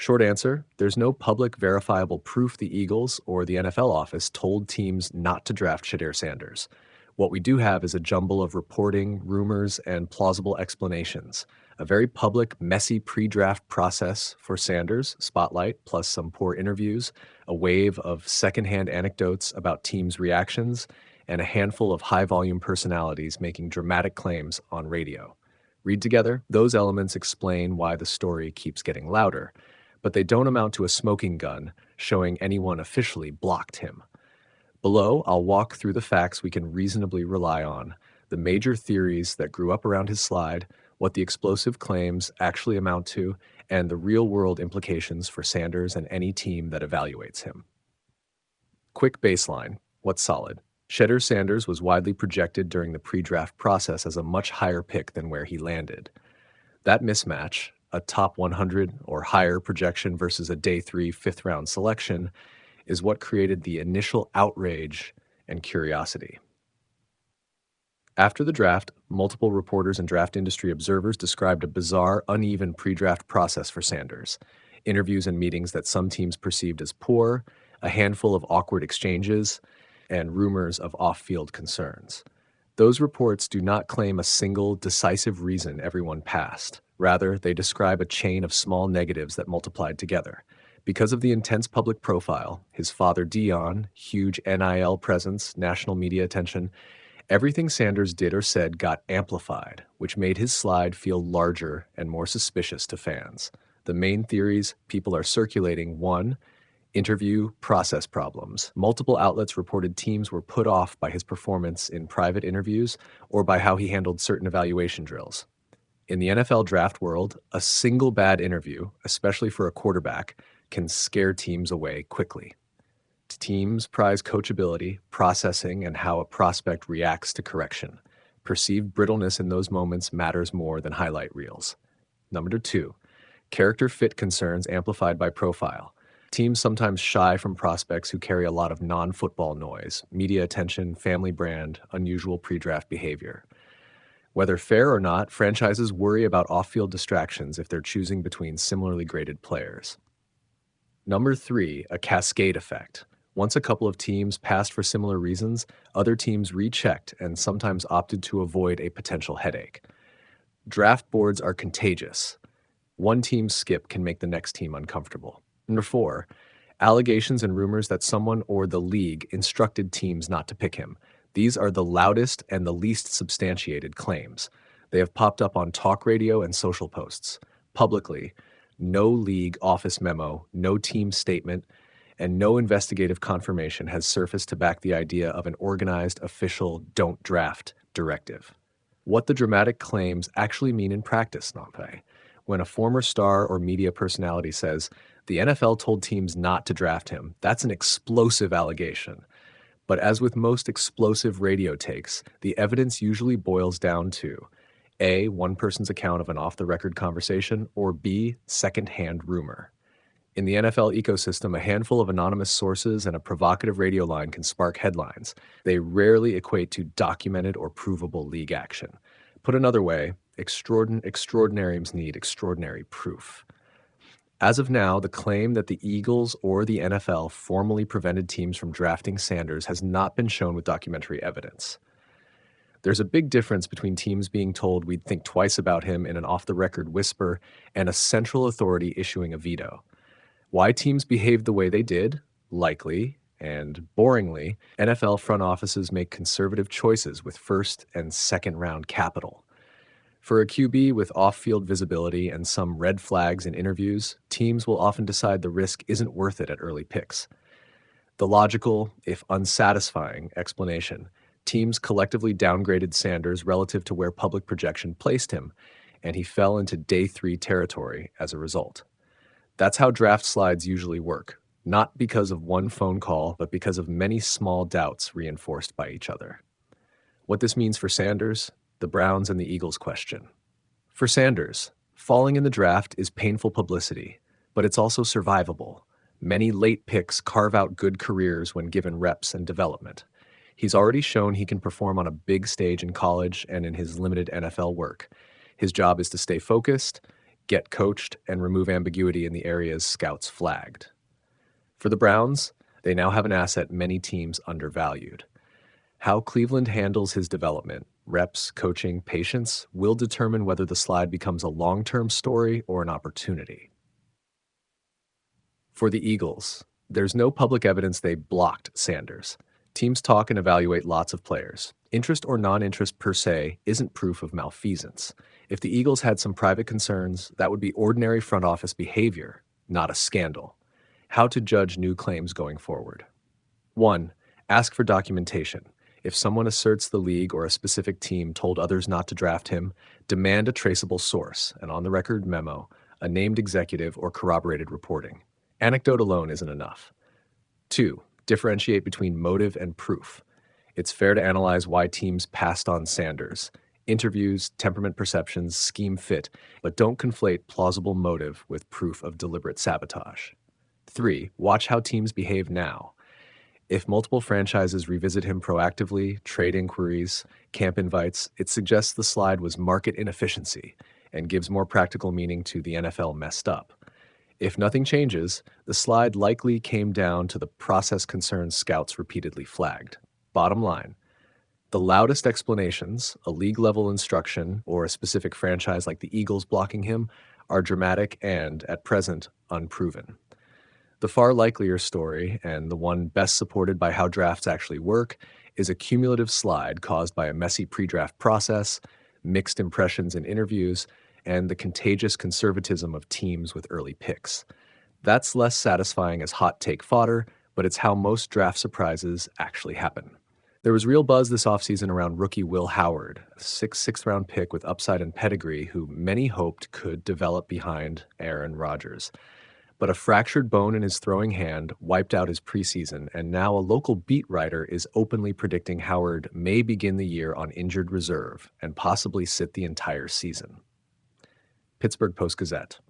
Short answer, there's no public verifiable proof the Eagles or the NFL office told teams not to draft Shedeur Sanders. What we do have is a jumble of reporting, rumors, and plausible explanations. A very public, messy pre-draft process for Sanders, spotlight, plus some poor interviews, a wave of secondhand anecdotes about teams' reactions, and a handful of high-volume personalities making dramatic claims on radio. Read together, those elements explain why the story keeps getting louder, but they don't amount to a smoking gun showing anyone officially blocked him. Below, I'll walk through the facts we can reasonably rely on, the major theories that grew up around his slide, what the explosive claims actually amount to, and the real-world implications for Sanders and any team that evaluates him. Quick baseline. What's solid? Shedeur Sanders was widely projected during the pre-draft process as a much higher pick than where he landed. That mismatch, a top 100 or higher projection versus a day 3 fifth-round selection, is what created the initial outrage and curiosity. After the draft, multiple reporters and draft industry observers described a bizarre, uneven pre-draft process for Sanders. Interviews and meetings that some teams perceived as poor, a handful of awkward exchanges, and rumors of off-field concerns. Those reports do not claim a single, decisive reason everyone passed. Rather, they describe a chain of small negatives that multiplied together. Because of the intense public profile, his father Dion, huge NIL presence, national media attention, everything Sanders did or said got amplified, which made his slide feel larger and more suspicious to fans. The main theories people are circulating: 1, interview process problems. Multiple outlets reported teams were put off by his performance in private interviews or by how he handled certain evaluation drills. In the NFL draft world, a single bad interview, especially for a quarterback, can scare teams away quickly. Teams prize coachability, processing, and how a prospect reacts to correction. Perceived brittleness in those moments matters more than highlight reels. Number 2, character fit concerns amplified by profile. Teams sometimes shy from prospects who carry a lot of non-football noise, media attention, family brand, unusual pre-draft behavior. Whether fair or not, franchises worry about off-field distractions if they're choosing between similarly graded players. Number 3, a cascade effect. Once a couple of teams passed for similar reasons, other teams rechecked and sometimes opted to avoid a potential headache. Draft boards are contagious. One team's skip can make the next team uncomfortable. Number 4, allegations and rumors that someone or the league instructed teams not to pick him. These are the loudest and the least substantiated claims. They have popped up on talk radio and social posts. Publicly, no league office memo, no team statement, and no investigative confirmation has surfaced to back the idea of an organized, official don't draft directive. What the dramatic claims actually mean in practice, Nampe. When a former star or media personality says, the NFL told teams not to draft him, that's an explosive allegation. But as with most explosive radio takes, the evidence usually boils down to A, one person's account of an off-the-record conversation, or B, second-hand rumor. In the NFL ecosystem, a handful of anonymous sources and a provocative radio line can spark headlines. They rarely equate to documented or provable league action. Put another way, extraordinariums need extraordinary proof. As of now, the claim that the Eagles or the NFL formally prevented teams from drafting Sanders has not been shown with documentary evidence. There's a big difference between teams being told we'd think twice about him in an off-the-record whisper and a central authority issuing a veto. Why teams behaved the way they did, likely, and boringly, NFL front offices make conservative choices with first and second round capital. For a QB with off-field visibility and some red flags in interviews, teams will often decide the risk isn't worth it at early picks. The logical, if unsatisfying, explanation: teams collectively downgraded Sanders relative to where public projection placed him, and he fell into day 3 territory as a result. That's how draft slides usually work, not because of one phone call, but because of many small doubts reinforced by each other. What this means for Sanders, the Browns and the Eagles question. For Sanders, falling in the draft is painful publicity, but it's also survivable. Many late picks carve out good careers when given reps and development. He's already shown he can perform on a big stage in college and in his limited NFL work. His job is to stay focused, get coached, and remove ambiguity in the areas scouts flagged. For the Browns, they now have an asset many teams undervalued. How Cleveland handles his development, reps, coaching, patience, will determine whether the slide becomes a long-term story or an opportunity. For the Eagles, there's no public evidence they blocked Sanders. Teams talk and evaluate lots of players. Interest or non-interest per se isn't proof of malfeasance. If the Eagles had some private concerns, that would be ordinary front office behavior, not a scandal. How to judge new claims going forward. 1. Ask for documentation. If someone asserts the league or a specific team told others not to draft him, demand a traceable source, an on-the-record memo, a named executive, or corroborated reporting. Anecdote alone isn't enough. 2. Differentiate between motive and proof. It's fair to analyze why teams passed on Sanders. Interviews, temperament perceptions, scheme fit, but don't conflate plausible motive with proof of deliberate sabotage. 3. Watch how teams behave now. If multiple franchises revisit him proactively, trade inquiries, camp invites, it suggests the slide was market inefficiency and gives more practical meaning to the NFL messed up. If nothing changes, the slide likely came down to the process concerns scouts repeatedly flagged. Bottom line, the loudest explanations, a league-level instruction, or a specific franchise like the Eagles blocking him, are dramatic and, at present, unproven. The far likelier story, and the one best supported by how drafts actually work, is a cumulative slide caused by a messy pre-draft process, mixed impressions in interviews, and the contagious conservatism of teams with early picks. That's less satisfying as hot take fodder, but it's how most draft surprises actually happen. There was real buzz this offseason around rookie Will Howard, a sixth-round pick with upside and pedigree who many hoped could develop behind Aaron Rodgers. But a fractured bone in his throwing hand wiped out his preseason, and now a local beat writer is openly predicting Howard may begin the year on injured reserve and possibly sit the entire season. Pittsburgh Post-Gazette.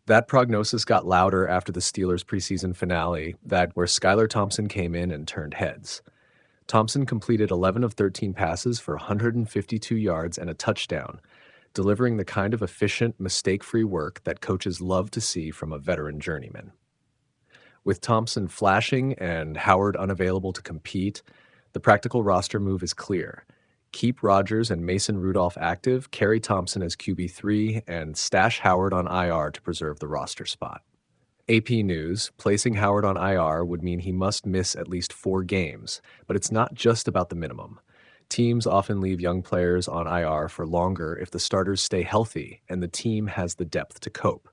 That prognosis got louder after the Steelers' preseason finale, where Skylar Thompson came in and turned heads. Thompson completed 11 of 13 passes for 152 yards and a touchdown, delivering the kind of efficient, mistake-free work that coaches love to see from a veteran journeyman. With Thompson flashing and Howard unavailable to compete, the practical roster move is clear. Keep Rodgers and Mason Rudolph active, carry Thompson as QB3, and stash Howard on IR to preserve the roster spot. AP News, placing Howard on IR would mean he must miss at least 4 games, but it's not just about the minimum. Teams often leave young players on IR for longer if the starters stay healthy and the team has the depth to cope.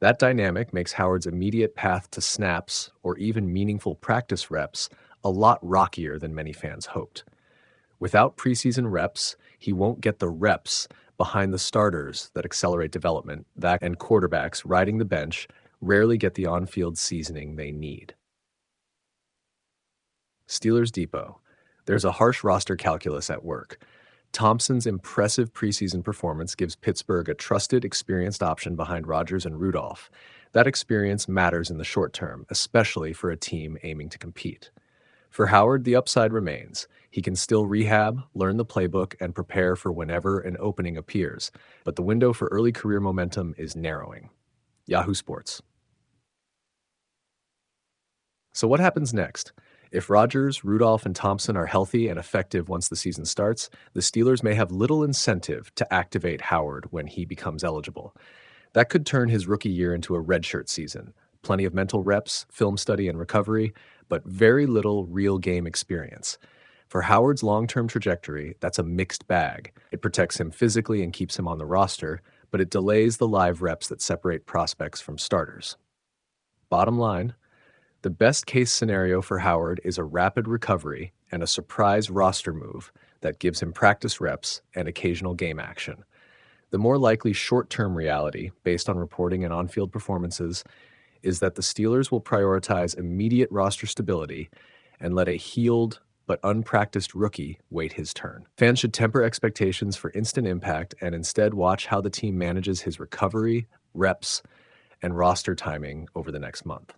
That dynamic makes Howard's immediate path to snaps or even meaningful practice reps a lot rockier than many fans hoped. Without preseason reps, he won't get the reps behind the starters that accelerate development, and quarterbacks riding the bench rarely get the on-field seasoning they need. Steelers Depot. There's a harsh roster calculus at work. Thompson's impressive preseason performance gives Pittsburgh a trusted, experienced option behind Rodgers and Rudolph. That experience matters in the short term, especially for a team aiming to compete. For Howard, the upside remains. He can still rehab, learn the playbook, and prepare for whenever an opening appears, but the window for early career momentum is narrowing. Yahoo Sports. So what happens next? If Rodgers, Rudolph, and Thompson are healthy and effective once the season starts, the Steelers may have little incentive to activate Howard when he becomes eligible. That could turn his rookie year into a redshirt season. Plenty of mental reps, film study, and recovery, but very little real game experience. For Howard's long-term trajectory, that's a mixed bag. It protects him physically and keeps him on the roster, but it delays the live reps that separate prospects from starters. Bottom line, the best-case scenario for Howard is a rapid recovery and a surprise roster move that gives him practice reps and occasional game action. The more likely short-term reality, based on reporting and on-field performances, is that the Steelers will prioritize immediate roster stability and let a healed but unpracticed rookie wait his turn. Fans should temper expectations for instant impact and instead watch how the team manages his recovery, reps, and roster timing over the next month.